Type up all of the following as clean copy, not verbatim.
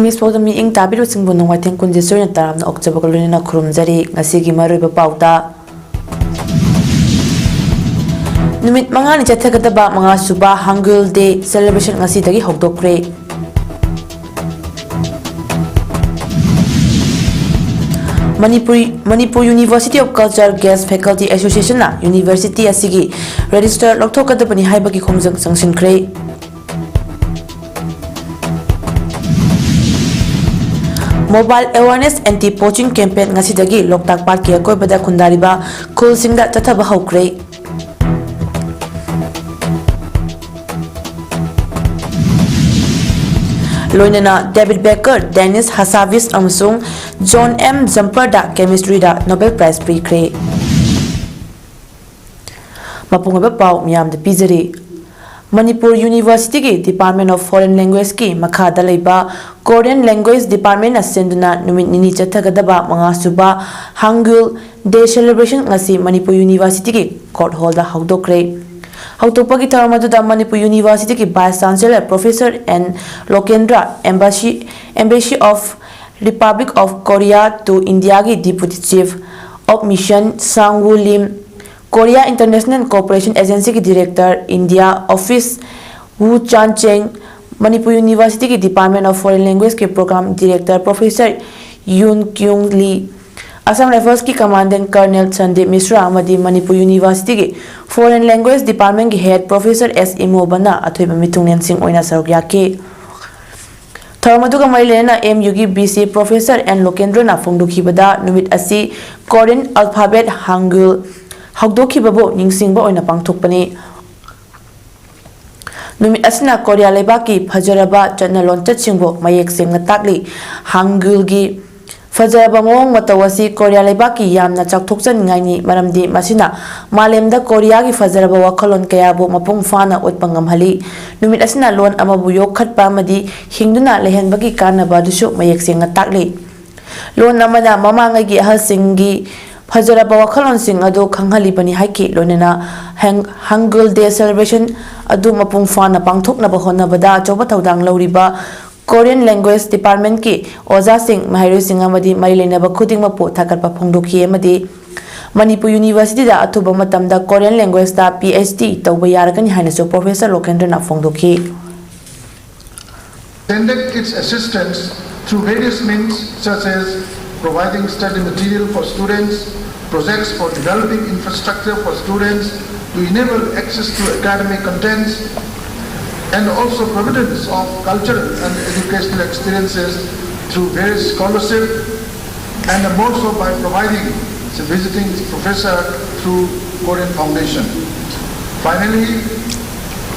Miss PAODAM ing tabi ro singbo nong waiteng kunjisur na taram na October kaluni na kurumjari ngasigi maroy ba PAODA. Numit mga ni chathagadaba mga suba Hangul Day celebration ngasi dagi hogdokre. Manipur University of Culture Guest Faculty Association na University asigi register lokthokadabani haibagi khomjang sangsinkre. Mobile awareness anti-poaching campaign ngasidagi Loktak Park ki akoibada khundariba khulsingda chathaba hokre. Loinana David Becker, Dennis Hassabis amasung John M. Jumper da chemistry da Nobel Prize pikre. Mapungaba pau miyam da pizari. Manipur University ki Department of Foreign Language ki makhada leiba Korean Language Department asenduna numit nini chathagadaba mga suba Hangul Day celebration ngasi Manipur University ki court hall da hawdokre. Hawtokpagi tharamadu da Manipur University ki Vice Chancellor Professor N. Lokendra Embassy of Republic of Korea to India ki Deputy Chief of Mission Sang-Woo Lim, Korea International Cooperation Agency ki Director India Office Woo Chan-cheng, Manipur University ki Department of Foreign Language ke Program Director Professor Yoon Kyung Lee, Assam Rifles ki Commandant Colonel Sandeep Mishra amadi Manipur University ki Foreign Language Department ki Head Professor S. Imobana athoiba mitungnen sing oina saruk yake. Tharamadu mailena MU ki BC Professor N. Lokendra na phongdukhibada numit asi Korean alphabet Hangul hawdokibabo ningsingba oina pangthokpani. Numit asina Korea lebaki phajaraba chanalon chachingbo mayek sengna takli Hangul gi fajaraba mawang matawasi Korea lebaki yamna chakthokchan ngaini maramdi masina malemda Korea gi fajaraba wakhalon kayabo mapung fana utpangamhali. Numit asina lon amabu yokhatpa amadi hingduna lehenbagi kanaba dusu mayek sengna takli. Lon amana mamangai gi ahalsingi fajaraba wakhalon sing adu khanghali bani haiki lonena Hangul Day celebration adu mapung fana pangthoknaba honnabada choba thaudang lauriba Korean Language Department ki Oja Singh Mahairu Singh amadi marilena khuding mapo thakatpa phongdokhi amadi Manipur University da athuba matamda Korean language da PhD tawba yaragani hainaso Professor Lokendra na phongdokhi. Extended its assistance through various means such as providing study material for students, projects for developing infrastructure for students to enable access to academic contents, and also providence of cultural and educational experiences through various scholarship, and more so by providing a visiting professor through Korean Foundation. Finally,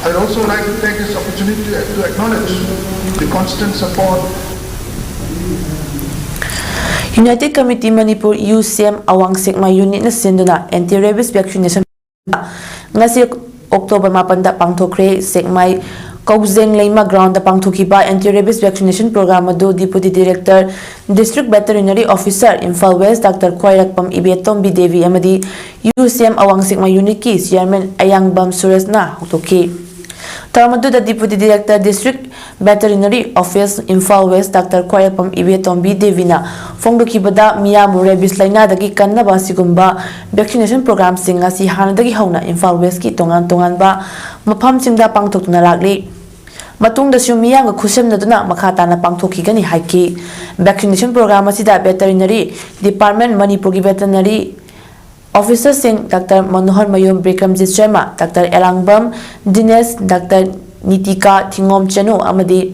I'd also like to take this opportunity to acknowledge the constant support United Committee Manipur UCM Awang Sikma Unit na sinduna anti-rabies vaccination ngasi October 8 da pangthokre Sikmai Kauzeng Leima ground da pangthokiba anti-rabies vaccination program adu Deputy Director District Veterinary Officer Imphal West Dr. Khwairakpam Ibetom Bidevi amadi UCM Awang Sikma Unit ki Chairman Ayangbam Suresh na hoktoki. Taramadu da Deputy Director District Veterinary Office Imphal West Dr. Khwairakpam Ibetom Bidevi na phongdokibada miyamu rabies laina dagi kannaba sigumba vaccination program sing asi hanadagi hauna Imphal West ki tongan ba mafam singda pangthokna lagli. Matungda sumiyang khusemnaduna makhatana pangthokigani haiki. Vaccination program asida Veterinary Department Manipur ki Veterinary Officer Singh Dr. Manohar Mayum Bikramjit Sharma, Dr. Elangbam Dinesh, Dr. Nitika Thingom Chanu amadi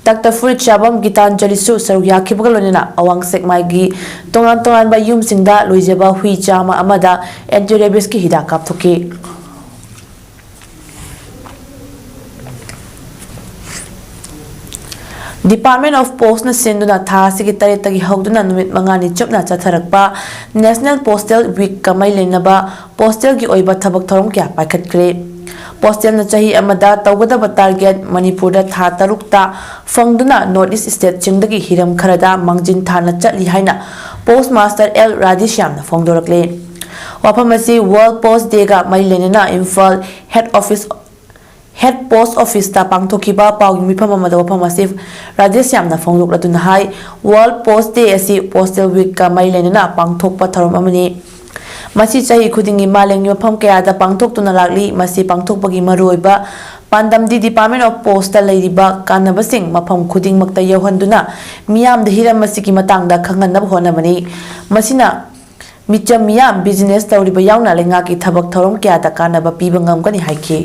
Dr. Furit Shabam Gitanjali Su saruk yakibagalonena Awang Sikmai gi tongan ba yum singda loijaba hui chama amada anti-rabies ki hidak kapthoki. Department of Post na sinduna tha sigi taretagi hawduna numit mangani chopna chatharakpa National Postal Week kamai lenaba Postal gi oiba thabak thorom kya paikhatkre. Postal na chahi amada tawgadaba target Manipur da tha tarukta fangduna North East State chingdagi hiram kharada mangjin thana chatli haina Postmaster L Radishyam na phongdorakle. Wafamasi World Post Day ga mai lenena Imphal head post office पांथोखिबा पाउगी मिफम अमदा वफम असिफ राजेश यामना फोंगलोकलदुना हाई world post day असि पोस्टल वीक का मई लेना पांथोकपा थरम अमनि मसी चाही खुदिंगी मालेंगी मफम कयादा पांथोकतुना लागली मसी पांथोकपगी मरुओइबा पांडमदी डिपार्टमेंट ऑफ पोस्ट लेरिबा कानबसिंग मफम खुदिंग मक्ता यौहंदुना मियाम द हिरम मसीकी मतंगदा खंगनब होनबनी मसीना मिचम मियाम बिजनेस तौरिबा यावना लेंगा की थबक थौरम कयादा कानब पीबा ngamgani हाइकी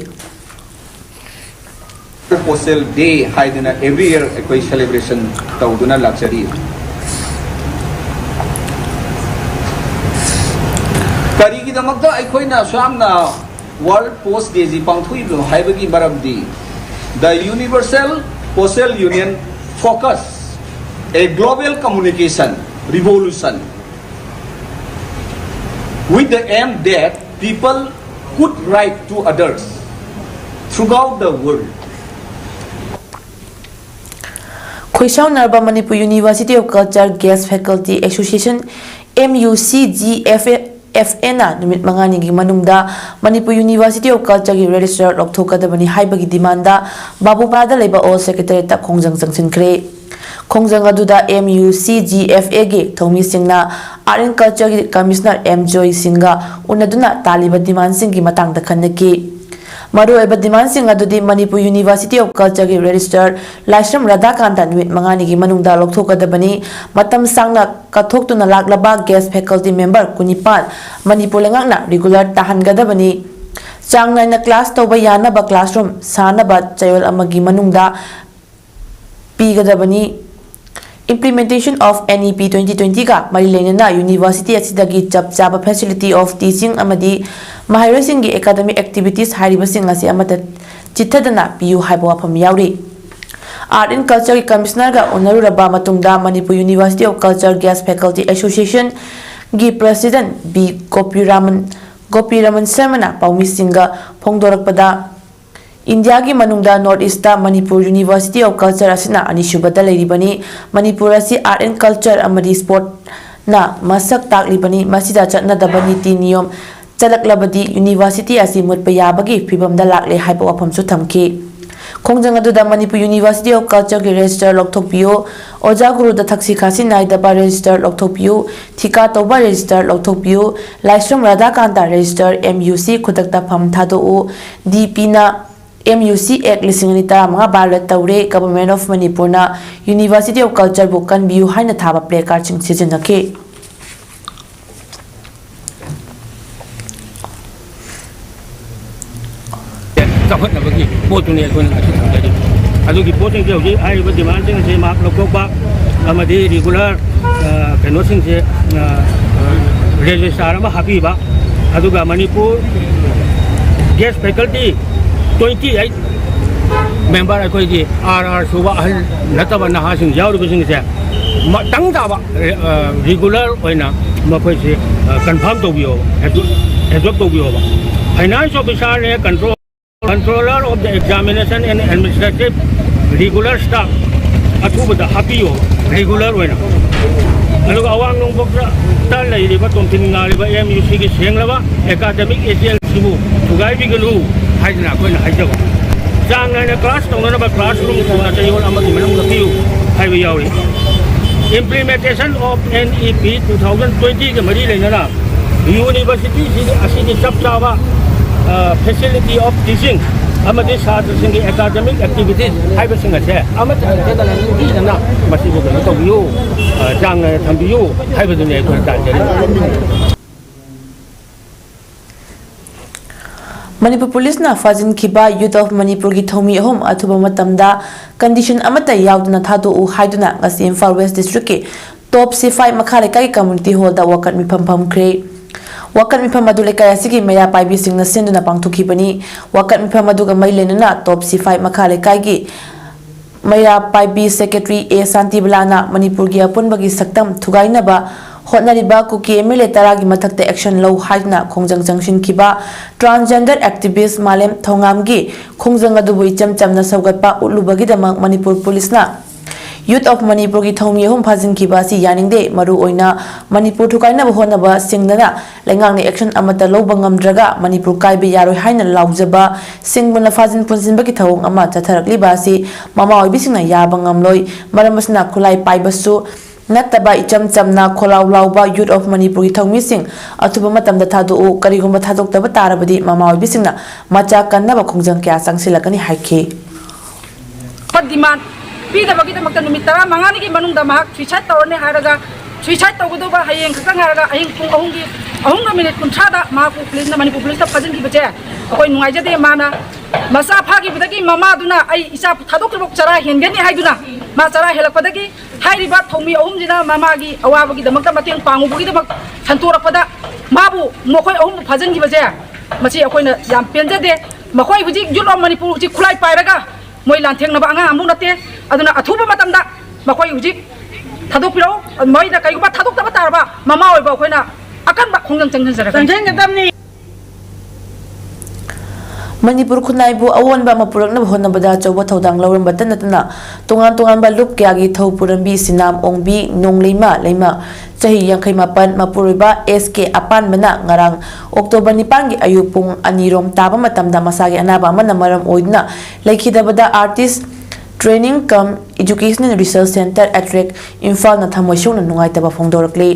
Postal Day haiduna every year ekoi celebration tauduna luxury karigi damakta ekoina samna World Post Day ji pangthui lo haibagi marabdi the Universal Postal Union focus a global communication revolution with the aim that people could write to others throughout the world. Khoisau Narba Manipur University of Culture Guest Faculty Association MUCGFA na numit mangani gi manungda Manipur University of Culture gi registrar lokthokadabani haibagi demanda Babupada leba all secretary ta khongjang jangsinkhre khongjang aduda MUCGFA gi thomi singna art and culture gi commissioner M Joy Singha unaduna taliba demand sing gi matang da khanaki Maru eba demand sing adudi Manipur University of Culture gi registrar Laishram Radhakanta numit mangani gi manungda lokthokadabani matam sangna kathoktuna laklaba guest faculty member kunipal Manipur lengakna regular tahangadabani changnaina class toba yanaba classroom sanaba chayol amagi manungda pigadabani implementation of NEP 2020 ka marilena university asidagi chap chaba facility of teaching amadi mahairosing gi academic activities haribasing asi amata chithadana piu haibo afam yauri art and culture commissioner ga onaruraba matungda Manipur University of Culture Guest Faculty Association gi president B Gopiraman Semana paumi singa phongdorakpada India ki manungda North East ta Manipur University of Culture asina anisubada leiribani Manipur asi art and culture amadi sport na masak taklibani masida chatna dabani ti niyom chalaklabadi university asi mutpa yabagi phibamda lakle haibo wafam su thamki khongjang aduda Manipur University of Culture ki register lokthokpiyo oja guru da thaksi khasi naidaba register lokthokpiyo thika toba register lokthokpiyo Laishram Radhakanta register MUC khudakta pham thado DP na MUC Act lisingani taramanga ballot taure Government of Manipur na University of Culture bukan biu haina thaba placard ching sijanake ꯆꯥꯎꯈꯠꯅꯕꯒꯤ ꯄꯣꯠꯇꯨꯅꯤ ꯑꯩꯈꯣꯏꯅ ꯉꯁꯤ ꯊꯝꯖꯔꯤ ꯑꯗꯨꯒꯤ ꯄꯣꯠꯁꯤꯡꯁꯦ ꯍꯧꯖꯤꯛ ꯍꯥꯏꯔꯤꯕ ꯗꯤꯃꯥꯟꯁꯤꯡꯁꯦ mark ꯂꯧꯊꯣꯛꯄ ꯑꯃꯗꯤ regular ꯀꯩꯅꯣꯁꯤꯡꯁꯦ ꯔꯦꯖꯤꯁꯇ꯭ꯔꯥꯔ ꯑꯃ ꯍꯥꯞꯄꯤꯕ ꯑꯗꯨꯒ ꯃꯅꯤꯄꯨꯔ ꯒꯦꯁ ꯐꯦꯀꯜꯇꯤ 28 ꯃꯦꯝꯕꯔ ꯑꯩꯈꯣꯏꯒꯤ RR ꯁꯨꯕ ꯑꯍꯜ ꯅꯠꯇꯕ ꯅꯍꯥꯁꯤꯡ ꯌꯥꯎꯔꯤꯕꯁꯤꯡꯁꯦ ꯃꯇꯪ ꯇꯥꯕ ꯔꯤꯒꯨꯂꯔ ꯑꯣꯏꯅ ꯃꯈꯣꯏꯁꯦ ꯀꯟꯐꯥꯔꯝ ꯇꯧꯕꯤꯌꯣꯕ ꯑꯦꯗꯣꯞ ꯇꯧꯕꯤꯌꯣꯕ Finance officer and controller of the examination and administrative regular staff athubada happio regular wena alu awang nong bokra ta leiriba tomting ngaliba MUC gi senglaba academic ATL sibu tugai bigelu haidna koina haijaba jangna class tongna ba classroom tongna chayol amagi manam lapiu haiba yauri implementation of NEP 2020 ge mari leina university ji asigi chap chawa facility of teaching amadi satrasing academic activities haibasing ase amata tedala ni dana masibu ga to biu jang thambiu haibadune ko tanjari Manipur Police na fazin khiba Youth of Manipur gi thomi hom athuba matamda condition amata yauduna thadu u haiduna ngasi Imphal West District ki top C5 makhale kai community hall da wakat mi pham khre wakat mi pham adu lekai asigi maya paibi singna senduna pangthuki bani wakat mi pham adu ga mailena top C5 makhale kai gi maya paibi secretary A Santi Blana Manipur gi apun bagi saktam thugaina ba hotnariba kuki MLA taragi mathakte action low haidna khongjang jangshin kiba transgender activist Malem Thongam gi khongjang adu bui chamna saugatpa ulubagi damang Manipur Police na youth of Manipur की थौमी अहुम फाजिनखिबा असि यानिंगदे मरु ओइना मणिपुर थुकाइनब होनबा सिंगदना लेंगांगनि action अमता लौबा ngamdraga Manipur काइबे यारोय हाइना लाउजबा सिंगबना फाजिन पुनजिनबकी थौंग अमा चथरकलिबा असि ममा ओइबिसिंगना याबा ngamloi मरमसना खुलाई पाइबसु नत्तबा इचम चमना खोलाउ लाउबा यूथ ऑफ मणिपुर की थौमीसिंग अथुबा मतमदा थादो करिगुंबा थादोक्तबा तारबदी ममा ओइबिसिंगना मचा कन्नबा खोंजंग क्या संगसिलकनी हाइखि डिमांड पीदबगीदमक्ता नुमित तरा मंगानी की मनुंगदा महक सुइसाइड तौरने हारगा सुइसाइड तौगदोबा हयेंग खतंग हारगा हयेंग पुंग अहुंगा मिनिट कुंथ्रादा माकु पुलिसना मणिपुर पुलिसता फजनगी बचे अखोय नुंगाइजदे माना मसा फागिबदगी ममादुना आई इसा थादोक्तबक चरा हेनगनी हाइदुना मा चरा हेलकपदगी हाइरिबा थौमी अहुमजिना ममागी अवाबगीदमक्ता मतेंग पांगुबगीदमक संतोरपदा माबु मखोय अहुम फजनगी बचे मची अखोयना याम पेंजदे मखोय हुजिक यूथ ऑफ मणिपुर हुजिक खुलाई पाइरगा मोई लांथेंगनबा अंगा आमु नते अदुना अथुबा मतमदा मखोय हुजिक थादोपिरो मोइदा कइगुबा थादोक्तबा तारबा ममा ओइबा अखोयना अकनबा खोंजंग चंगजरगा चंगजंगदमनी मणिपुर खुनाइबु अवोनबा मपुरकनब होनबदा चौबा थौदांग लौरंबा नतना तोंगान तोंगानबा लुप क्यागी थौपुरंबी सिनाम ओंबी नोंगलेमा लेमा चाही यांखै मापन मपुरबा SK अपानबना ngarang October 9 gi ayu pung anirom taba matamda masagi anaba amana maram oidna laikhidabada artist training cum educational research center attract Imphal na thamoishuna nungaitaba phongdorakli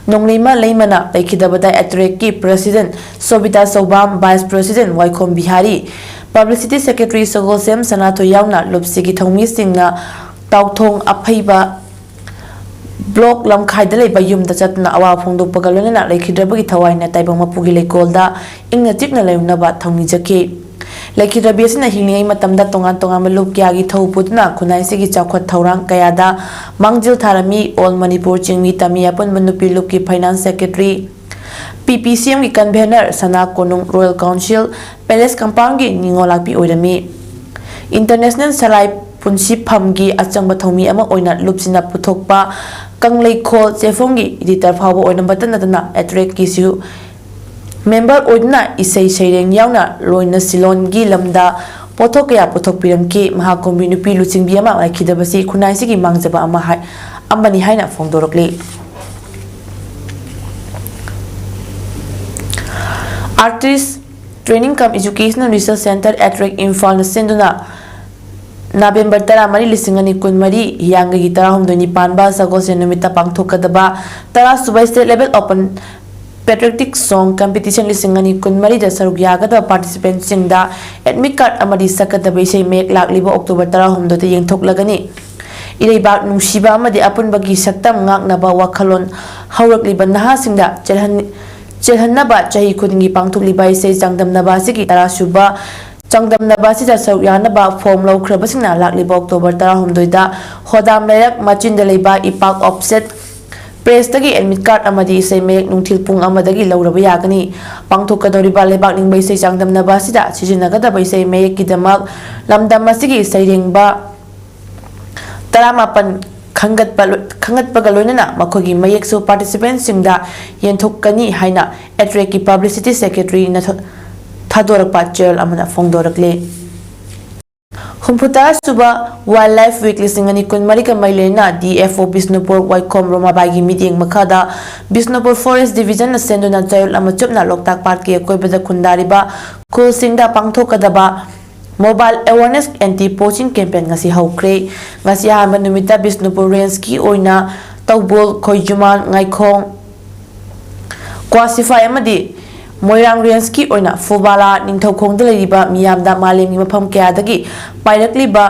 nonglima leimana laikhidabada attract ki president Sobita Sobam vice president Waikhom Bihari publicity secretary Sogolsem Sanato yauna lupsigi thomi singna tauthong aphaiba block लमखाइद लेबा युमदा चतना अवा फोंदोपगा लोनना लेखिद्रबगी थवाइना ताइबंग मपुगी लेकोलदा इंगना चिकना लेउनबा थौनिजके लेखिद्रबेसना हिंगै मतमदा तोंगान तोंगान लुप क्यागी थौपुदना खुनाइसिगी चाखत थौरांग कयादा मांगजिल थारामी ऑल मणिपुर चिंगमी तमियापन मनुपि लुपकी फाइनेंस सेक्रेटरी PPCM की convener Sana Konung royal council palace compound की निंगोलापी ओइरमी इंटरनेशनल सलाई पुंसी फमगी अचंग थौमी अमा ओइना लुपसिना पुथोकपा कंगलेखोल चेफोंगी एडिटर फावो ओइना बतनदना एट्रेक किसु मेंबर ओइना इसै सैरेंग यावना लोइना सिलोनगी लमदा पोथोकया पोथोकपिरंकी महाकोम्बी नुपी लुचिंगबी अमा लाइखिदबसी खुनाइसिगी मांगजबा अमा अमनी हाइना फोंदोरकली artist training cum educational research centre एट्रेक इम्फाल सेंदुना November 10 यांगी 19 सगोसे नुमिता पांगथोकदबा 10 सुबह state level open patriotic song competition 20 दा सरुक यागदा पार्टिसिपेंट सिंगदा एडमिट कार्ड अमरी सकदबा इसे मेक लाकलिबा October 10 दा यंगथोकलगनी इरेबाक नुसिबा अमदि अपुनबगी सत्तम ngaknaba wakhalon hawrakliba naha singda chelhanaba chahi khudingi pangthokliba ise jangdamnaba sigi 10 suba Changdamnaba sida sawyana form laukrabasina lakliba October 10 da hodam layak machinda leiba ipak offset press tagi admit card amadi sei mek nungthil pung amadagi lauraba yagani pangthokadoriba lebak ningbai sei changdamnaba sida sijinagadaba sei mek kidamak lamdam masigi sairengba 18 khangatpaga loinana makhogi mayeksu participants singda yenthokani haina attract ki publicity secretary na थादोरपा चेल अमना फोंदोरकले हुमफुता सुबा wildlife week लिसिंगनी कुनमरी का मैलेना DFO Bishnupur वाइकोम रोमाबागी meeting मखादा Bishnupur forest division सेंदुना चेल अमा चुपना लोकताक पार्क के कोइबदा खुंदारिबा कुल सिंगदा पांगथोकदबा mobile awareness anti poaching campaign ngasi hawkre ngasi ha numita Bishnupur range की ओइना तौबोल खोइजुमान ngaikong क्वासिफाई अमदी मोइरांग रेंज की ओइना फुबाला निंगथौखोंग लेरिबा मियामदा मालेमगी मफम कयादगी पाइरकलिबा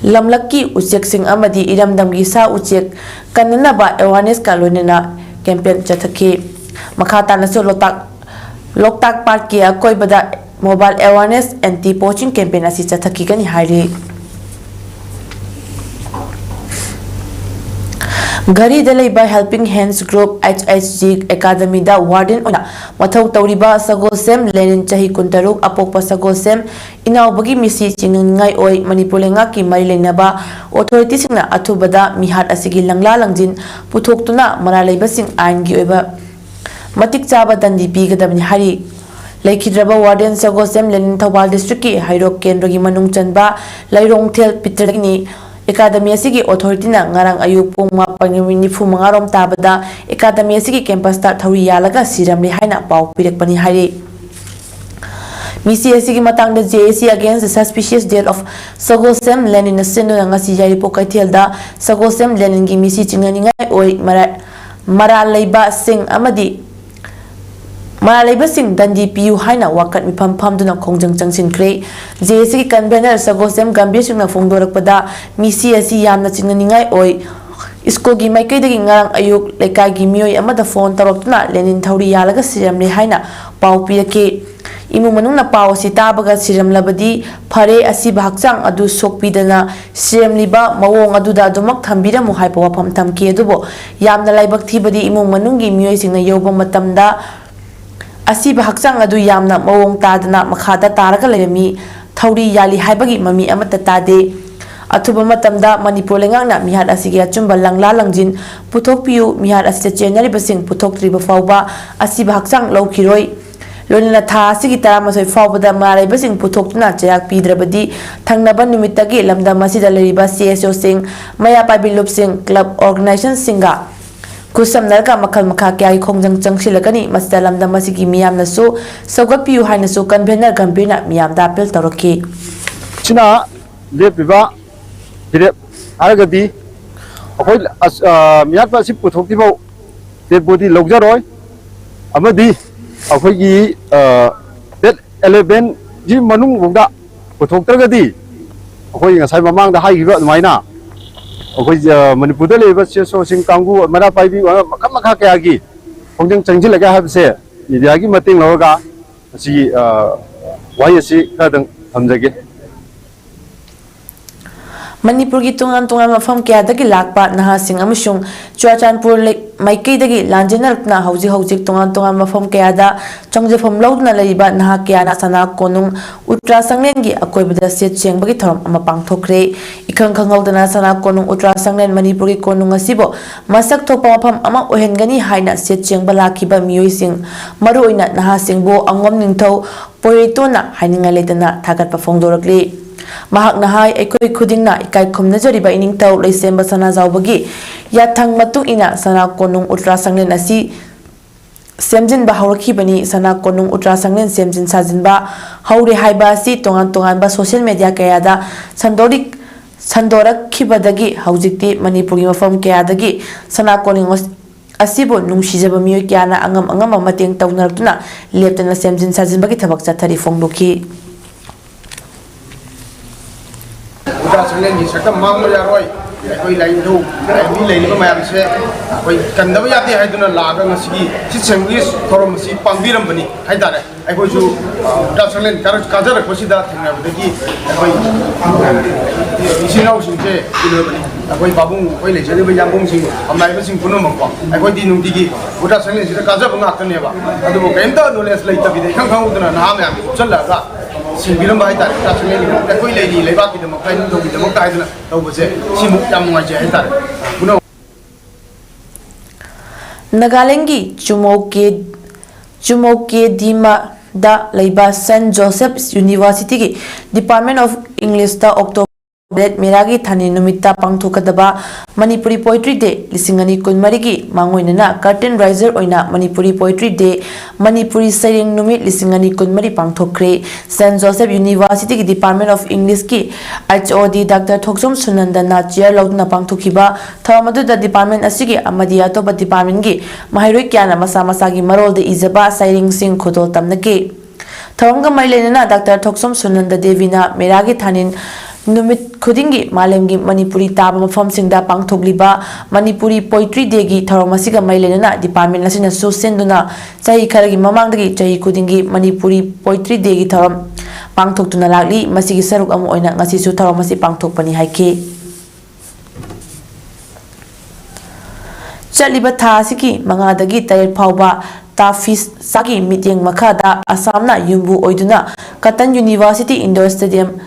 लमलक्की उचेक सिंग अमदी इरमदमगी सा उचेक कन्ननबा अवेयरनेस का लोनना कैंपेन चथखि मखातानसो लोकताक पार्क की कोइबदा mobile awareness anti poaching campaign असि चथखि गनि हाइरि घरी दलेबा helping hands group HHG academy दा वार्डन ओना मथौ तौरिबा सगोसेम लेनिन चाही कुंतरुक अपोकपा सगोसेम इनावबगी मिसी चिंगनिंगाई ओइ मणिपुर लेंगा की मरि लेनबा ऑथोरिटी सिंगना अथुबदा मिहाट असिगी लंगला लंगजिन पुथोक्तुना मरा लेबसिंग आइनगी ओइबा मतिक चाबा दंदी पीगदबनि हारि लेखिद्रबा वार्डन सगोसेम लेनिन थौबाल डिस्ट्रिक्ट की हाइरोक केंद्र की मनुंग चनबा लैरोंगथेल पित्रगनी Academy asigi authority na ngarang ayuk pung 8:45 rom tabada Academy asigi campus ta thori yalaga siramli haina pau pirekpani hari. Misi asigi matang da JAC against the suspicious death of Sagosem Lenin Sendo ngasi jari pokaitel da Sagosem Lenin gi misi chingani ngai oi mara leiba sing amadi mara leiba sing dandi piu haina wakat mipam pam duna khongjang changsin kre JAC gi convener Sagosem Gambia singna phongdorakpada misi asi yamna chingani ngai oi School gi mai kaidagi ngarang ayuk lekai gi mioi amada phone tarokna Lenin thori yalaga siramli haina pau pirake imu manung na pau si tabaga siram labadi phare asiba hakchang adu sokpidana siram liba mawong adu da dumak thambira mu haipa wafam thamki adubo yamna laibak thibadi imu manung gi mioi singna yoba matamda asiba hakchang adu yamna mawong tadana makhada taraga lerami thori yali haibagi mami amata tade athuba matamda Manipur lengangna mihar asigi achumba langla langjin puthokpiu mihar asita chenari basing puthoktriba fauba asiba hakchang laukhiroi Lonina tha sigi taramasoi faubada marai basing puthokna chayak pidrabadi thangnaba numitagi lamda masida leriba CSO sing maya pabilup sing club organization singa kusam narka makal makha kya khongjang changsilakani masida lamda masigi miyam nasu sogapiu haina su convener gambina miyam da apel toroki china lepiba dire aragadi akoi miyat pa si puthokti bau dead body logjaroi amadi अखोई date 11 जी मनुंग बुंदा पुथोक्तरगदी अखोई ngasai mamang da hai giba maina अखोई मणिपुर दा लेबा सेसो सिंग कांगु मरा पाइबी मखा मखा कया gi खंजंग चंगजि लगा हाबसे मीडिया gi मतिंग लगा asi wai asi kadang thamjage Manipur gi tungan mafam kya dagi lakpa naha sing amusung Chuachanpur maikei dagi lanjenar na hauji tungan mafam kya da chongje phom laudna leiba naha kya na sana konung utra sanglen gi akoi bada se chengbagi thorom ama pangthokre ikhang khangaudana sana konung utra sanglen Manipur gi konung asibo masak thokpa mafam ama ohengani haina se chengba lakhiba mioi sing maru oina naha singbo angom ningthau poritona haininga ledana thagat pa phongdorakli mahak nahai ekoi khudingna ikai khomna jariba ining tau leisemba sana zawbagi yathang matung ina sana konung utra sanglen asi semjin ba hawrakhi bani sana konung utra sanglen semjin sajin ba haure haiba si tongan ba social media kaya da sandorak khibadagi haujikti Manipuri mafam kaya dagi sana konung asibo nungsijaba mioi kyana angam mateng taunaratuna leptana semjin sajin bagi thabak chathari phongdoki Udah sebenarnya di sana mang merjaroi, koi lain tu, ini lain itu macam se, koi kandang ya ti, itu na laga nasi, si cenggis korom si pangbiram bani, hai dah, koi tu udah sebenarnya kalau kajar koi si dah tengah berdegi, koi isi nau sih je, itu bani, koi babung, koi lejar itu yang sing, amai itu sing puno mangkok, koi di nung digi, udah sebenarnya si kajar pengatur ni apa, itu bukan itu nulis lagi tapi deh, kang itu na nama yang jelas lah. Simbilam bahaya tak, tak sengaja ni. Kau ini lepas kita makan itu kita makan itu na, tahu betul. Simu yang mengajar itu. Puno. Nagalengi Jumoke Dima da Leiba St. Joseph's University ki Department of English ta October Miragi Thani Numita Pangthokadaba Manipuri Poetry Day Lisingani Kunmarigi Mangoinana Curtain Riser Oina Manipuri Poetry Day Manipuri Saying Numit Lisingani Kunmari Pangthokre St. Joseph University ki Department of English ki HOD Dr. Thoksom Sunandana Chair Laudna Pangthokiba Thamadu da Department asigi amadi atoba department gi Mahairoi kyana masa gi marol de izaba Saying Sing Khodol tamnaki Thamga Mailenana Dr. Thoksom Sunanda Devina Miragi Thanin Numit Khudingi Malemgi Manipuri Taba Mafam Singda Pangthogliba Manipuri Poetry Day gi Tharomasiga Mailenana Department Lasina Su Senduna Chahi Kharagi Mamangdagi Chahi Khudingi Manipuri Poetry Day gi Tharom Pangthoktuna Lakli Masigi Saruk Amu Oina Ngasi Su Tharomasi Pangthokpani haiki Chaliba Thasiki Mangadagi Tayet Phauba Tafis Sagi Mityeng Makhada Assamna Yumbu Oiduna Katan University Indoor Stadium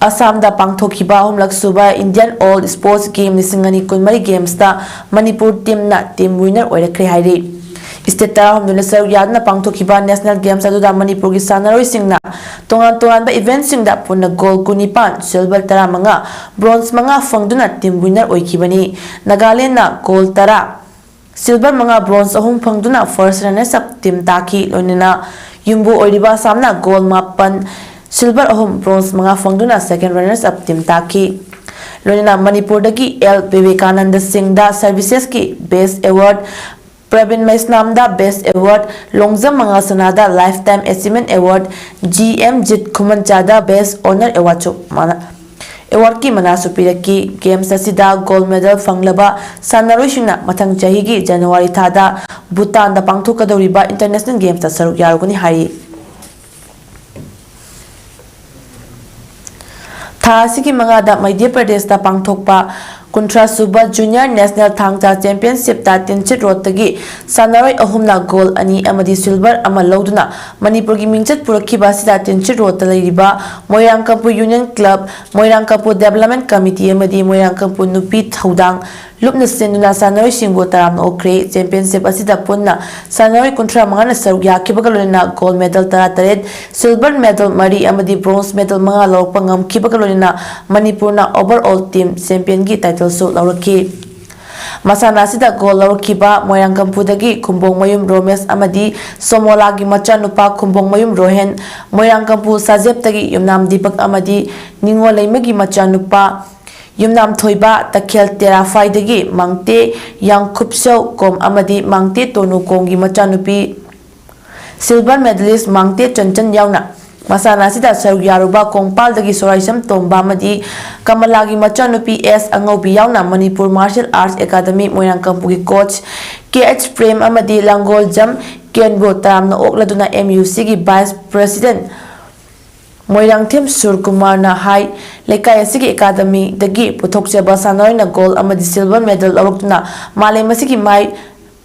Assam da Pangthokiba Humlak Suba Indian All Sports Game Lisingani Kunmari Games da Manipur team na team winner oirakre hairi State Tarahumduna Saruk Yadna Pangthokiba National Games aduda Manipur gi sanaroisingna tongan eventsingda punna gold 25, silver 15, bronze 5 fangduna team winner oikibani. Nagaland na gold 10, silver 5, bronze 3 fangduna first runners up team Taki lonina yumbu oiriba samna gold 10, silver 3, bronze 5 fangduna second runners up team Taki. Lonina Manipur dagi L Vivekananda Singh da services ki best award, Pravin Maisnamda Best Award, Longzam Mangasanada Lifetime Achievement Award, GM Jit Kumanchada Best Honor Award Award ki manasu piraki. Games asida gold medal fanglaba sanaroishina mathang chahi gi January thada Bhutan da pangthokadoriba International Games ta saruk yarugani hari. Tha asigi mangada Madhya Pradesh da pangthokpa Kuntra Suba Junior National Thang-Ta Championship ta Tinchit Road tagi sanaroi ahumna gold ani amadi silver ama lauduna Manipur gi mingchat purakhiba sida Tinchit Road ta leiriba Moirangkampu Union Club, Moirangkampu Development Committee amadi Moirangkampu Nupi Thaudang lupna senduna sanaroi singbo taramna okre. Championship asida punna sanaroi kuntra mangana saruk yakibaga lonina gold medal 13, silver medal 3 amadi bronze medal 5 lawrpa ngamkibaga lonina Manipurna overall team champion gi title so lawraki. Masana sida gold lawrkiba Moirangkampudagi Kumbong Mayum Romesh amadi Somolagi macha nupa Kumbong Mayum Rohen, Moirangkampu Sajep tagi Yumnam Deepak amadi Ningolaimagi macha nupa Yumnam Thoiba Takhel Terafai dagi Mangte Yangkupsau Kom amadi Mangte Tonu Kongi machanupi. Silver medalist Mangte Chanchan yauna. Masana sida saruk yaruba Kongpal dagi Soraisam Tomba amadi Kamalagi machanupi S Angaubi yauna. Manipur Martial Arts Academy Moirangkampu gi coach KH Prem amadi Langol Jam Kenbo taramna okladuna MUC gi Vice President Moirangthem Surkumar na hai lekai asigi academy dagi puthokchaba sanoina gold amadi silver medal lawrukna male masigi mai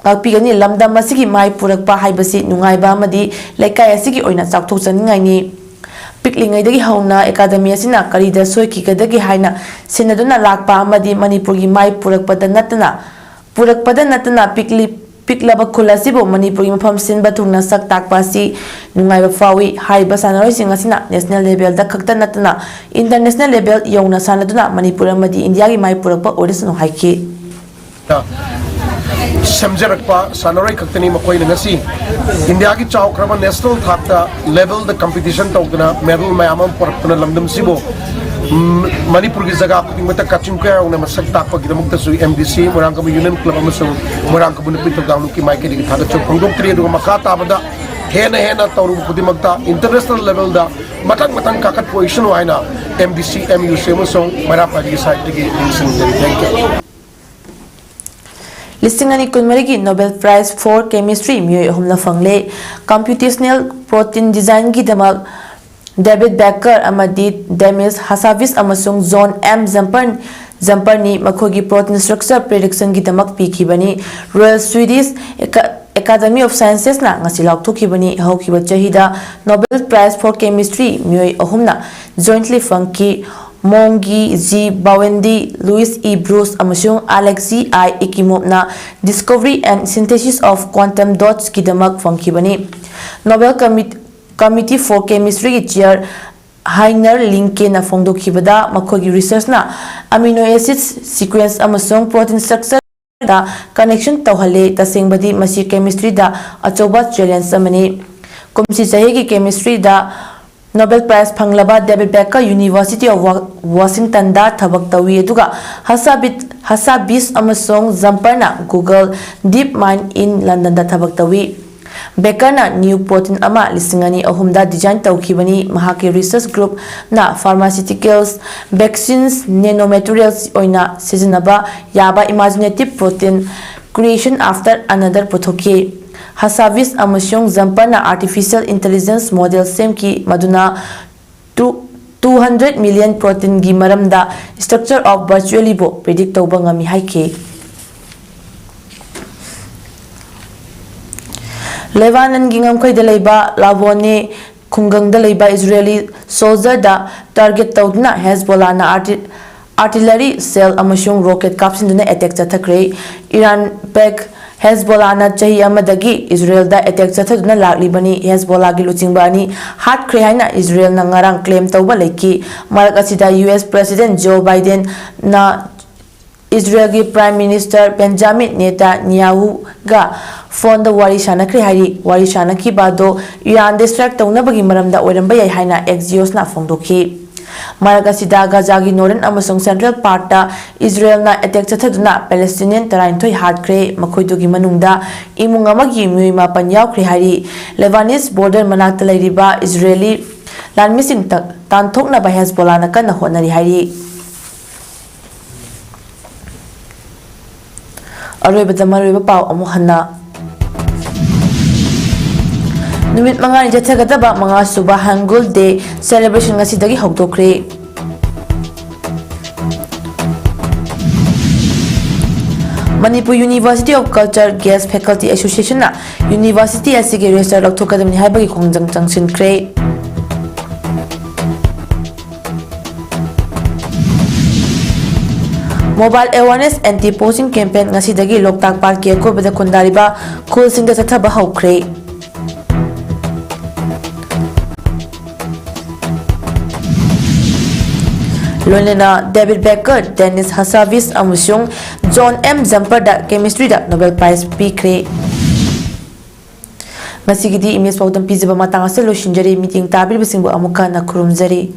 ngakpigani lamda masigi mai purakpa haibasi nungaiba amadi lekai asigi oina chakthokchaningai ni piklingai dagi hauna academy asina karida soikikadagi haina sinaduna lakpa amadi Manipur gi mai purakpada natana piklaba khulasibo Manipur gi mafam sinba thungna sak takpasi nungaiba fawi haiba sanaroi singasina national level da khakta natana international level yongna sanaduna Manipur amadi India gi mai purakpa odisano haiki. Samjarakpa sanaroi khaktani makoina ngasi India gi chawkrama national thakta level the competition tawduna medal mayamam portuna lamdam sibo Manipur gi jaga puting mata kachim ka ona masak takpa gi damuk tasu MDC Moirangkampu Union Club amasung Moirangkampu Nupi Tawdang ki mai kedi thada chok pangdok tri du makata bada hena tawru pudimakta international level da matang kakat position waina MDC MUC amasung Moirangkampu gi side gi thank you. Listingani kunmarigi Nobel Prize for Chemistry miyoi ahumna fangle. Computational protein design gi damak David Becker amadi Demis Hassabis amasung John M. Zamperni makhogi protein structure prediction gi damak pikibani. Royal Swedish Academy of Sciences na ngasi laukthokibani. Haukiba chahida Nobel Prize for Chemistry miyoi ahumna jointly fangki Mongi G. Bawendi, Louis E. Bruce amasung Alex C. I. Ikimov na discovery and synthesis of quantum dots ki damak fangkibani. Nobel Committee for Chemistry ki chair Heiner Linke na fongdokhibada makhogi research na amino acids sequence amasung protein structure da connection tawhale tasengbadi masi chemistry da achoba challenge amani. Kumsi chahi ki chemistry da Nobel Prize Panglaba David Becker University of Washington da thabak tawi aduga Hassabis amasung Zamperna Google DeepMind in London da thabak tawi. Becker na new protein ama lisingani ahumda design tawkibani. Mahaki research group na pharmaceuticals, vaccines, nanomaterials oina sizinaba yaba imaginative protein creation after another puthoki. Hassabis amasung Zamperna artificial intelligence model semki maduna 200 million protein gi maramda structure of virtually bo predict tawba ngami haike. Lebanon gi ngamkhoi da leiba Lavone khungang da leiba Israeli soldier da target tawduna Hezbollah na artillery cell amasung rocket capsinduna attack chathakre. Iran back Hezbollahna chahi amadagi Israel da attack chathaduna laklibani Hezbollah gi luchingba ani hatkre haina Israel na ngarang claim tawba leki marak asida US President Joe Biden na Israel gi Prime Minister Benjamin Netanyahu ga phone da wari shana kri hari wari shana ki bado Iran distract tawna bagi maramda oiramba yai haina Axios na phongdokhi marak asida Gaza gi northern amasung central part ta Israel na attack chathaduna Palestinian tarainthoi hatkre makhoidugi manungda imung amagi muima panyaw kri hari Lebanese border manakta leiriba Israeli lanmising tanthokna ba Hezbollah na kana honari hari Aroibada maroiba pau amu hanna Numit mangani jathagadaba manga suba Hangul Day celebration ngasidagi hawdokre Manipur University of Culture Guest Faculty Association na University asigi register laktokadamni haibagi khongjang changsinkre Mobile Awareness Anti-Posting Campaign ngasidagi Loktak Park ki akobada kundariba khulsingda chathaba hawkre Loinena David Becker, Dennis Hassabis amusung John M. Jumper da chemistry da Nobel Prize pikre Masigidi image PAODAM piziba matang asa lo shinjari meeting tabir bisingbu amuka na kurumjari